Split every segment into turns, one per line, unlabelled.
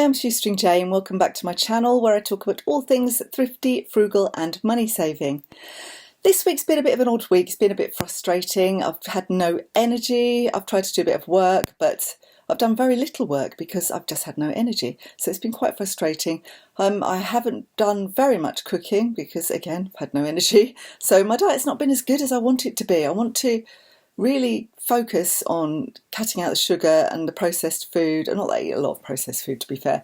I'm Shoestring Jane. Welcome back to my channel where I talk about all things thrifty, frugal and money saving. This week's been a bit of an odd week. It's been a bit frustrating. I've had no energy. I've tried to do a bit of work, but I've done very little work because I've just had no energy. So it's been quite frustrating. I haven't done very much cooking because, again, I've had no energy. So my diet's not been as good as I want it to be. I want to really focus on cutting out the sugar and the processed food. And not that I eat a lot of processed food, to be fair,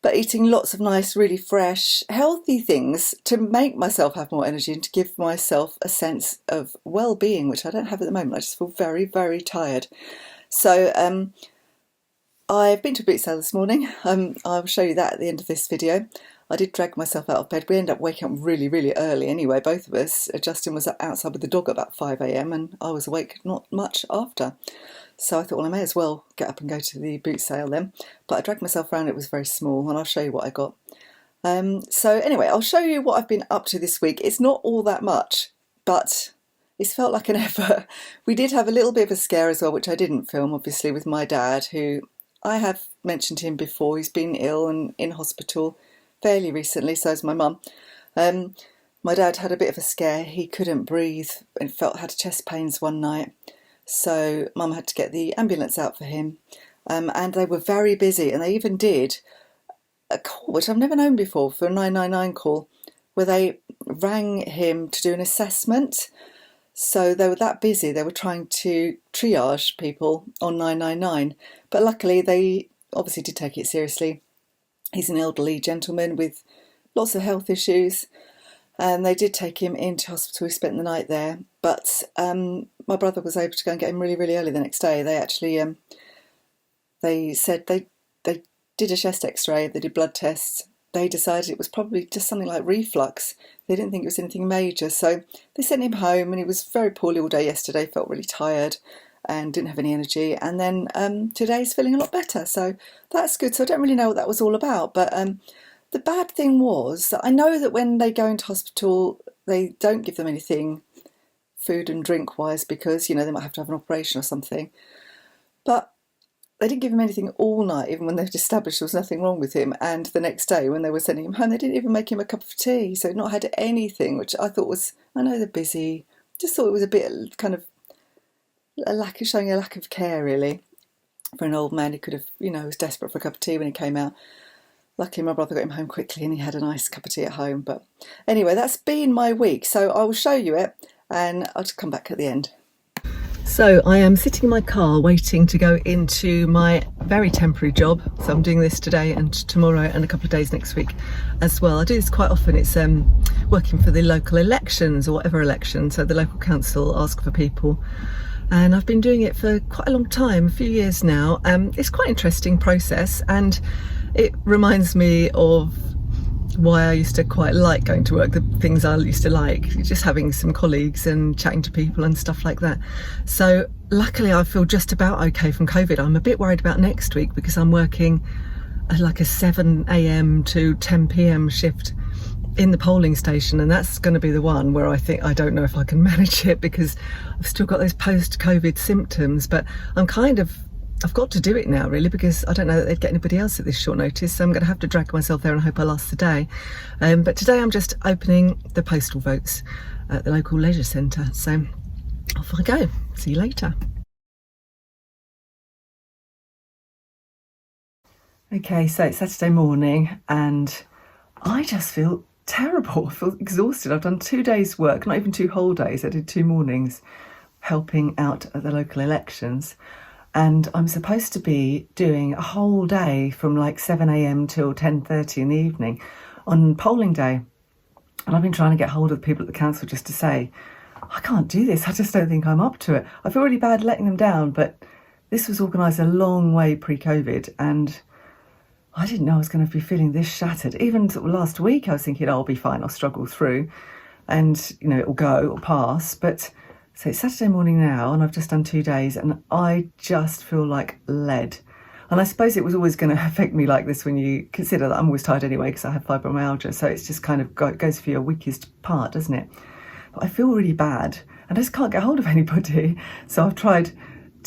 but eating lots of nice, really fresh, healthy things to make myself have more energy and to give myself a sense of well-being, which I don't have at the moment. I just feel very, very tired. So I've been to a boot sale this morning. I'll show you that at the end of this video. I did drag myself out of bed. We ended up waking up really, really early anyway, both of us. Justin was outside with the dog at about 5 a.m. and I was awake not much after. So I thought, well, I may as well get up and go to the boot sale then. But I dragged myself around. It was very small and I'll show you what I got. So anyway, I'll show you what I've been up to this week. It's not all that much, but it's felt like an effort. We did have a little bit of a scare as well, which I didn't film, obviously, with my dad, who I have mentioned him before. He's been ill and in hospital fairly recently, so is my mum. My dad had a bit of a scare. He couldn't breathe and had chest pains one night. So mum had to get the ambulance out for him. And they were very busy, and they even did a call, which I've never known before, for a 999 call, where they rang him to do an assessment. So they were that busy, they were trying to triage people on 999. But luckily they obviously did take it seriously. He's an elderly gentleman with lots of health issues, and they did take him into hospital. He spent the night there, but my brother was able to go and get him really, really early the next day. They actually, they said they did a chest x-ray, they did blood tests. They decided it was probably just something like reflux. They didn't think it was anything major, so they sent him home, and he was very poorly all day yesterday, felt really tired and didn't have any energy. And then today he's feeling a lot better, so that's good. So I don't really know what that was all about, but the bad thing was that I know that when they go into hospital, they don't give them anything food and drink wise because, you know, they might have to have an operation or something. But they didn't give him anything all night, even when they'd established there was nothing wrong with him. And the next day, when they were sending him home, they didn't even make him a cup of tea. So he'd not had anything, which I thought was, I know they're busy, just thought it was a bit kind of showing a lack of care, really, for an old man. He could have, you know, was desperate for a cup of tea when he came out. Luckily, my brother got him home quickly and he had a nice cup of tea at home. But anyway, that's been my week. So I will show you it and I'll just come back at the end. So I am sitting in my car waiting to go into my very temporary job. So I'm doing this today and tomorrow and a couple of days next week as well. I do this quite often. It's working for the local elections or whatever election. So the local council ask for people. And I've been doing it for quite a long time, a few years now. It's quite an interesting process, and it reminds me of why I used to quite like going to work, the things I used to like, just having some colleagues and chatting to people and stuff like that. So luckily I feel just about okay from COVID. I'm a bit worried about next week because I'm working like a 7 a.m. to 10 p.m. shift in the polling station, and that's going to be the one where I think I don't know if I can manage it because I've still got those post-COVID symptoms. But I've got to do it now, really, because I don't know that they'd get anybody else at this short notice, so I'm going to have to drag myself there and hope I last the day. But today I'm just opening the postal votes at the local leisure centre, so off I go. See you later. Okay, so it's Saturday morning and I just feel terrible. I feel exhausted. I've done 2 days work, not even 2 whole days. I did 2 mornings helping out at the local elections. And I'm supposed to be doing a whole day from like 7 a.m. till 10:30 in the evening on polling day. And I've been trying to get hold of the people at the council just to say, I can't do this. I just don't think I'm up to it. I feel really bad letting them down, but this was organised a long way pre-COVID and I didn't know I was going to be feeling this shattered. Even sort of last week I was thinking, oh, I'll be fine, I'll struggle through and, you know, it'll go, it'll pass. But so it's Saturday morning now and I've just done 2 days and I just feel like lead. And I suppose it was always going to affect me like this when you consider that I'm always tired anyway because I have fibromyalgia. So it's just kind of goes for your weakest part, doesn't it? But I feel really bad and I just can't get hold of anybody. So I've tried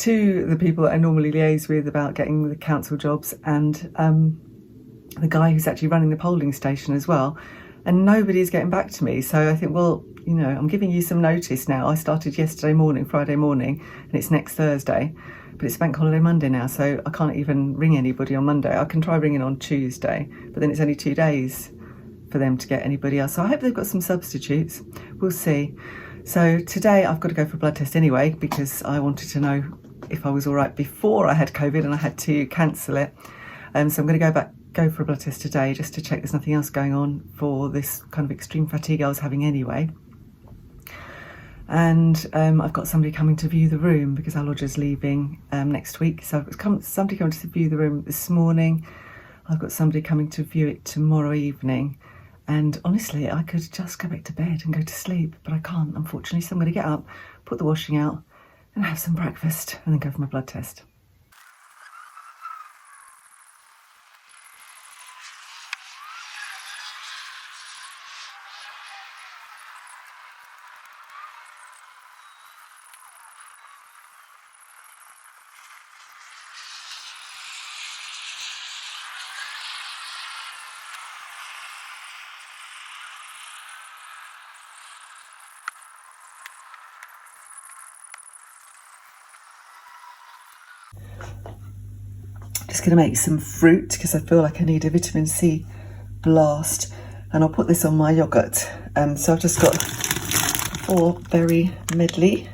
to the people that I normally liaise with about getting the council jobs, and the guy who's actually running the polling station as well, and nobody's getting back to me. So I think, well, you know, I'm giving you some notice now. I started yesterday morning, Friday morning, and it's next Thursday, but it's Bank Holiday Monday now, so I can't even ring anybody on Monday. I can try ringing on Tuesday, but then it's only 2 days for them to get anybody else. So I hope they've got some substitutes. We'll see. So today I've got to go for a blood test anyway, because I wanted to know if I was all right before I had COVID and I had to cancel it. So I'm going to go for a blood test today just to check there's nothing else going on for this kind of extreme fatigue I was having anyway. And I've got somebody coming to view the room because our lodger's leaving next week. So I've got somebody coming to view the room this morning. I've got somebody coming to view it tomorrow evening. And honestly, I could just go back to bed and go to sleep, but I can't, unfortunately. So I'm going to get up, put the washing out, and have some breakfast, and then go for my blood test. Just going to make some fruit because I feel like I need a vitamin C blast, and I'll put this on my yoghurt. So I've just got 4 berry medley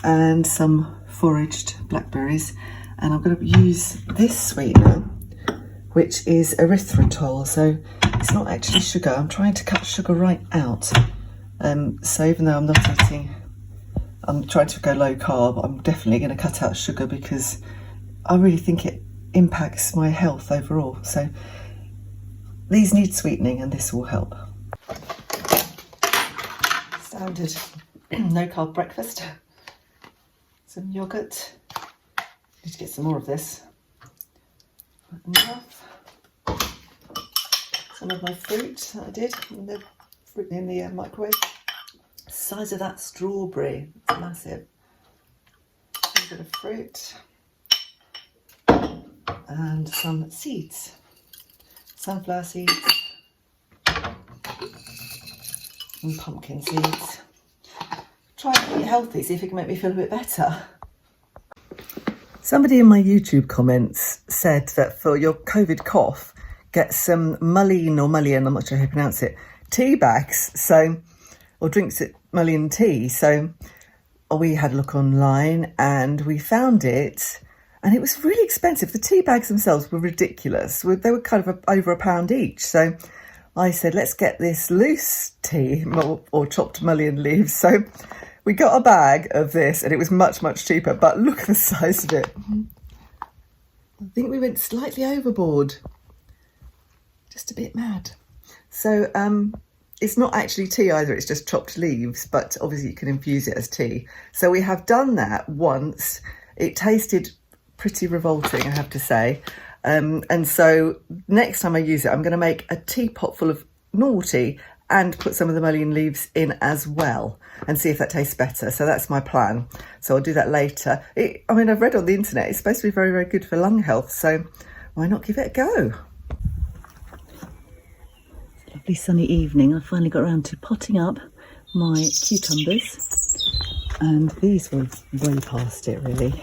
and some foraged blackberries, and I'm going to use this sweetener, which is erythritol. So it's not actually sugar. I'm trying to cut sugar right out. So even though I'm trying to go low carb, I'm definitely going to cut out sugar because I really think it impacts my health overall. So these need sweetening and this will help. Standard no carb breakfast. Some yogurt. Need to get some more of this. Enough. Some of my fruit that I did in the microwave. The size of that strawberry, it's massive. A bit of fruit. And some seeds, sunflower seeds and pumpkin seeds. Try to eat healthy, see if it can make me feel a bit better. Somebody in my YouTube comments said that for your COVID cough, get some mullein or mullein, I'm not sure how you pronounce it, tea bags, or drinks it mullein tea. So we had a look online and we found it. And it was really expensive. The tea bags themselves were ridiculous. They were kind of over £1 each. So I said, let's get this loose tea or chopped mullein leaves. So we got a bag of this and it was much, much cheaper. But look at the size of it. I think we went slightly overboard. Just a bit mad. So it's not actually tea either. It's just chopped leaves. But obviously you can infuse it as tea. So we have done that once. It tasted pretty revolting, I have to say. And so next time I use it, I'm going to make a teapot full of normal tea and put some of the mullein leaves in as well and see if that tastes better. So that's my plan. So I'll do that later. I've read on the internet, it's supposed to be very, very good for lung health. So why not give it a go? It's a lovely sunny evening. I finally got around to potting up my cucumbers. And these were way past it, really.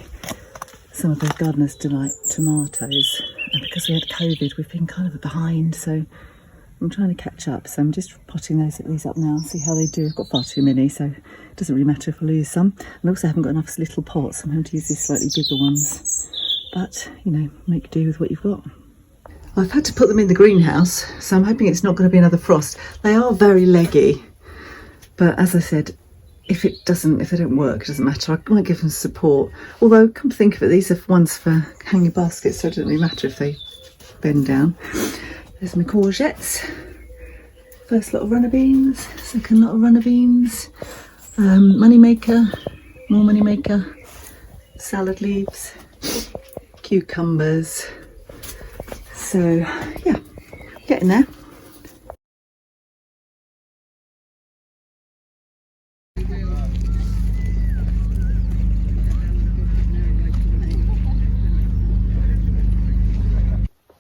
Some of the Gardener's Delight tomatoes, and because we had COVID we've been kind of behind, so I'm trying to catch up. So I'm just potting these up now and see how they do. I've got far too many, so it doesn't really matter if I lose some. And also I haven't got enough little pots, I'm having to use these slightly bigger ones, but you know, make do with what you've got. I've had to put them in the greenhouse, so I'm hoping it's not going to be another frost. They are very leggy, but as I said, if they don't work, it doesn't matter. I might give them support. Although, come to think of it, these are ones for hanging baskets, so it doesn't really matter if they bend down. There's my courgettes. First lot of runner beans, second lot of runner beans. Moneymaker, more moneymaker. Salad leaves, cucumbers. So, yeah, getting there.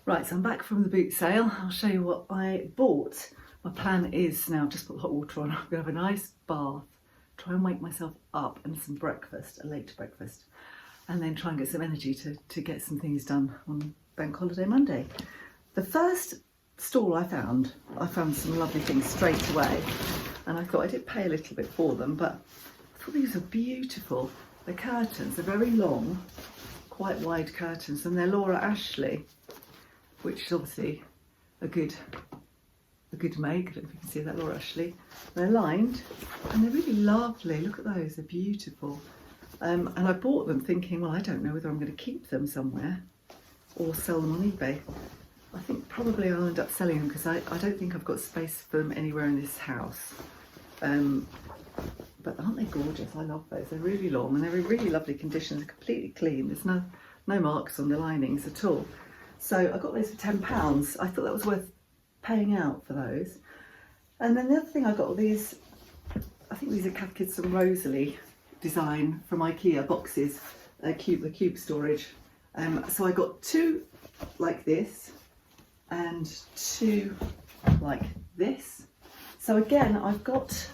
Right, so I'm back from the boot sale. I'll show you what I bought. My plan is now, just put hot water on, I'm going to have a nice bath, try and wake myself up and some breakfast, a late breakfast, and then try and get some energy to get some things done on Bank Holiday Monday. The first stall I found some lovely things straight away, and I thought I did pay a little bit for them, but I thought these are beautiful. The curtains, they're very long, quite wide curtains, and they're Laura Ashley, which is obviously a good make. I don't know if you can see that, Laura Ashley. They're lined and they're really lovely. Look at those, they're beautiful. And I bought them thinking, well, I don't know whether I'm going to keep them somewhere or sell them on eBay. I think probably I'll end up selling them because I don't think I've got space for them anywhere in this house. But aren't they gorgeous? I love those. They're really long and they're in really lovely condition. They're completely clean. There's no marks on the linings at all. So I got those for £10. I thought that was worth paying out for those. And then the other thing I got were these, I think these are Cath Kids and Rosalie design from IKEA boxes, the cube storage. So I got two like this and two like this. So again, I've got,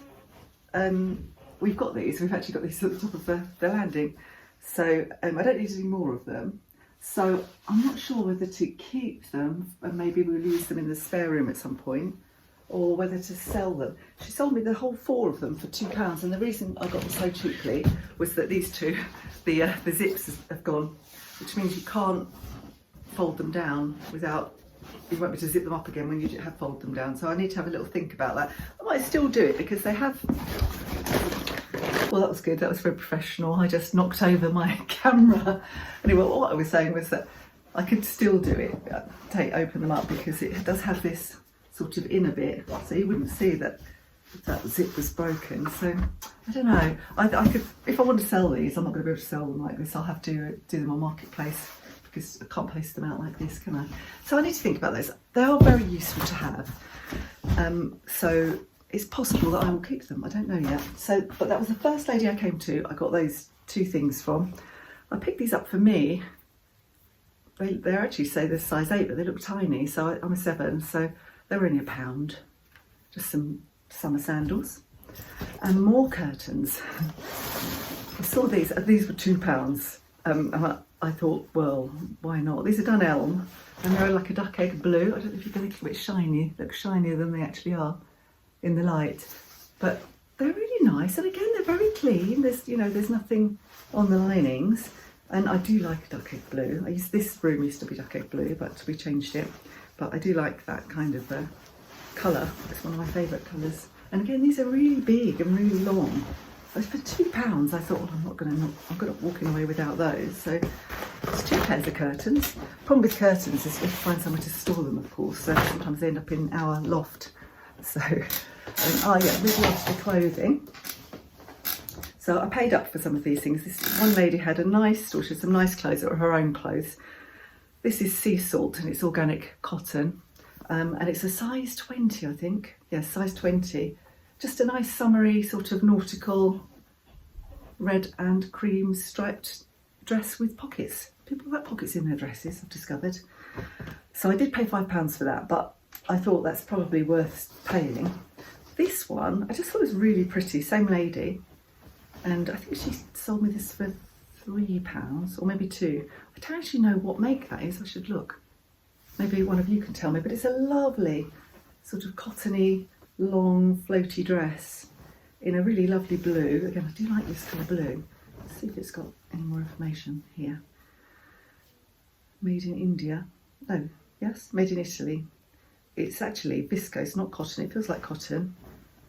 we've got these, we've actually got these at the top of the landing. So I don't need any more of them. So I'm not sure whether to keep them and maybe we'll use them in the spare room at some point, or whether to sell them. She sold me the whole 4 of them for £2, and the reason I got them so cheaply was that these two, the zips have gone, which means you can't fold them down without, you won't be able to zip them up again when you have fold them down. So I need to have a little think about that. I might still do it because they have. Well, that was good. That was very professional. I just knocked over my camera. Anyway, what I was saying was that I could still do it, open them up, because it does have this sort of inner bit, so you wouldn't see that zip was broken. So I don't know. I could, if I want to sell these, I'm not going to be able to sell them like this. I'll have to do them on Marketplace because I can't place them out like this, can I? So I need to think about those. They are very useful to have. So it's possible that I will keep them. I don't know yet. So, but that was the first lady I came to. I got those 2 things from. I picked these up for me. They actually say they're size 8, but they look tiny. So I'm a 7, so they're only £1. Just some summer sandals and more curtains. I saw these were £2. And I thought, well, why not? These are done elm and they're like a duck egg blue. I don't know if you can make it a bit shiny. Look shinier than they actually are in the light, but they're really nice, and again they're very clean. There's nothing on the linings, and I do like duck egg blue. This room used to be duck egg blue, but we changed it. But I do like that kind of colour. It's one of my favourite colours. And again, these are really big and really long. But for £2, I thought, well, I'm not walking away without those. So it's 2 pairs of curtains. Problem with curtains is you have to find somewhere to store them, of course. So sometimes they end up in our loft. So, with lots of clothing. So I paid up for some of these things. This one lady had a nice store, she had some nice clothes that were her own clothes. This is sea salt and it's organic cotton. And it's a size 20, I think. Yes, size 20. Just a nice summery sort of nautical red and cream striped dress with pockets. People have pockets in their dresses, I've discovered. So I did pay £5 for that, but I thought that's probably worth paying. This one, I just thought it was really pretty, same lady. And I think she sold me this for £3 or maybe 2. I don't actually know what make that is, I should look. Maybe one of you can tell me, but it's a lovely sort of cottony, long, floaty dress in a really lovely blue. Again, I do like this colour blue. Let's see if it's got any more information here. Made in India. Oh, yes, made in Italy. It's actually viscose, not cotton. It feels like cotton.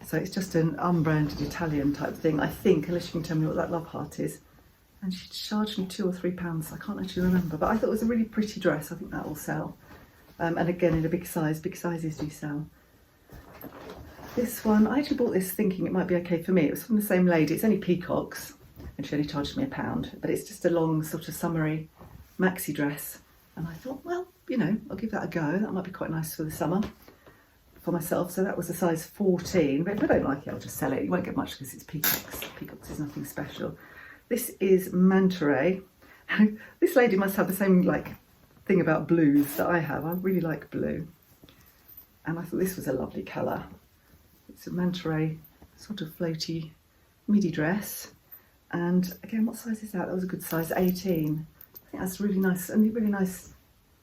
So it's just an unbranded Italian type thing, I think, unless you can tell me what that love heart is. And she charged me £2 or £3. I can't actually remember, but I thought it was a really pretty dress. I think that will sell. And again, in a big size. Big sizes do sell. This one, I actually bought this thinking it might be okay for me. It was from the same lady. It's only peacocks, and she only charged me £1. But it's just a long, sort of summery maxi dress. And I thought, well, I'll give that a go. That might be quite nice for the summer for myself. So that was a size 14. But if I don't like it, I'll just sell it. You won't get much because it's peacocks. Peacocks is nothing special. This is manta ray. This lady must have the same thing about blues that I have. I really like blue. And I thought this was a lovely colour. It's a manta ray sort of floaty midi dress. And again, what size is that? That was a good size, 18. I think that's really nice, and a really nice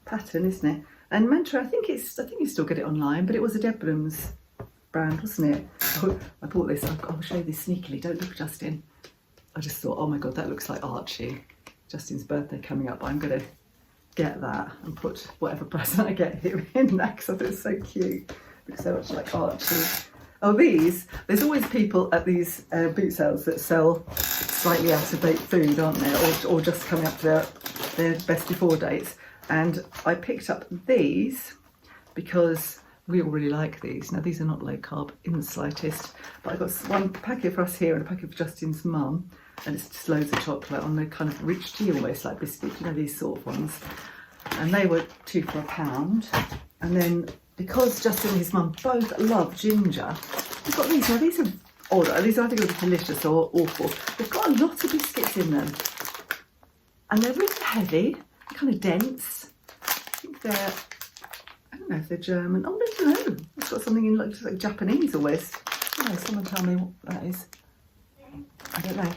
pattern, isn't it? And manta ray, I think you still get it online, but it was a Debenhams brand, wasn't it? I bought this. I'll show you this sneakily. Don't look, Justin. I just thought, oh my God, that looks like Archie. Justin's birthday coming up. I'm going to get that and put whatever present I get him in that because I thought it's so cute. It looks so much like Archie. Oh, there's always people at these boot sales that sell slightly out of date food, aren't there? Or just coming up to their best before dates. And I picked up these because we all really like these. Now, these are not low carb in the slightest, but I got one packet for us here and a packet for Justin's mum, and it's just loads of chocolate on the kind of rich tea, almost like biscuit, you know, these sort of ones. And they were £2 for £1. And then because Justin and his mum both love ginger, we've got these. Now, these are odd. These are either going to be delicious or awful. They've got a lot of biscuits in them, and they're really heavy, kind of dense. I think they're, I don't know if they're German. Oh, no, it's got something in like Japanese almost. Oh, someone tell me what that is. I don't know.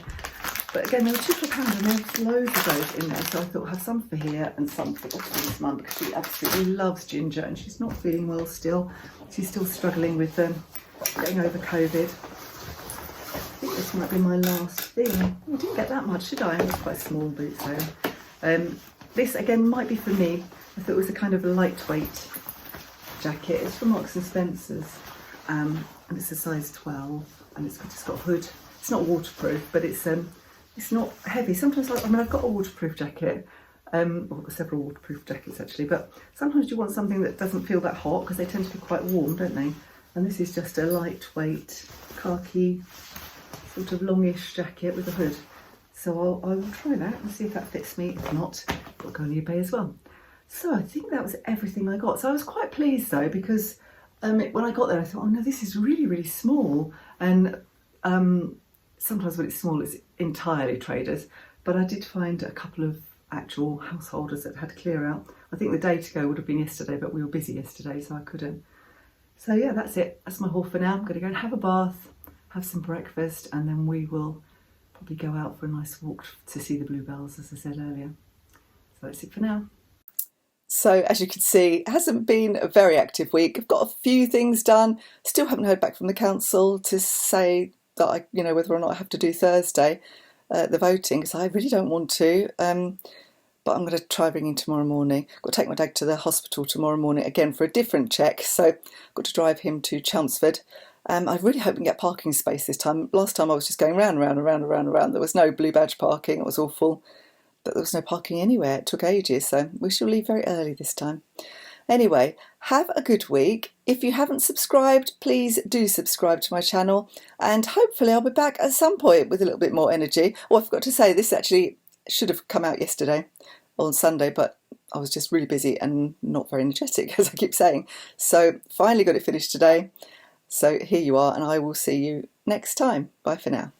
But again, they were £2 for £1 and there's loads of those in there. So I thought I'll have some for here and some for Justin's mum because she absolutely loves ginger and she's not feeling well still. She's still struggling with getting over COVID. I think this might be my last thing. Oh, I didn't get that much, did I? It was quite small boots though. This again might be for me. I thought it was a kind of lightweight jacket. It's from Marks and Spencer's, and it's a size 12, and it's got a hood. It's not waterproof, but it's not heavy. Sometimes, I've got a waterproof jacket. I've got several waterproof jackets actually, but sometimes you want something that doesn't feel that hot because they tend to be quite warm, don't they? And this is just a lightweight khaki sort of longish jacket with a hood. So I will try that and see if that fits me. If not, I'll go on eBay as well. So I think that was everything I got. So I was quite pleased though, because when I got there I thought, oh no, this is really, really small. And sometimes when it's small, it's entirely traders. But I did find a couple of actual householders that had to clear out. I think the day to go would have been yesterday, but we were busy yesterday, so I couldn't. So yeah, that's it. That's my haul for now. I'm going to go and have a bath, have some breakfast, and then we will probably go out for a nice walk to see the bluebells, as I said earlier. So that's it for now. So as you can see, it hasn't been a very active week. I've got a few things done. Still haven't heard back from the council to say that whether or not I have to do Thursday, the voting, because I really don't want to. But I'm going to try ringing tomorrow morning. I've got to take my dad to the hospital tomorrow morning again for a different check. So I've got to drive him to Chelmsford. I really hope we can get parking space this time. Last time I was just going round. There was no blue badge parking. It was awful. But there was no parking anywhere. It took ages. So we shall leave very early this time. Anyway, have a good week. If you haven't subscribed, please do subscribe to my channel. And hopefully I'll be back at some point with a little bit more energy. Oh, I forgot to say, this actually should have come out yesterday on Sunday, but I was just really busy and not very energetic, as I keep saying. So finally got it finished today. So here you are, and I will see you next time. Bye for now.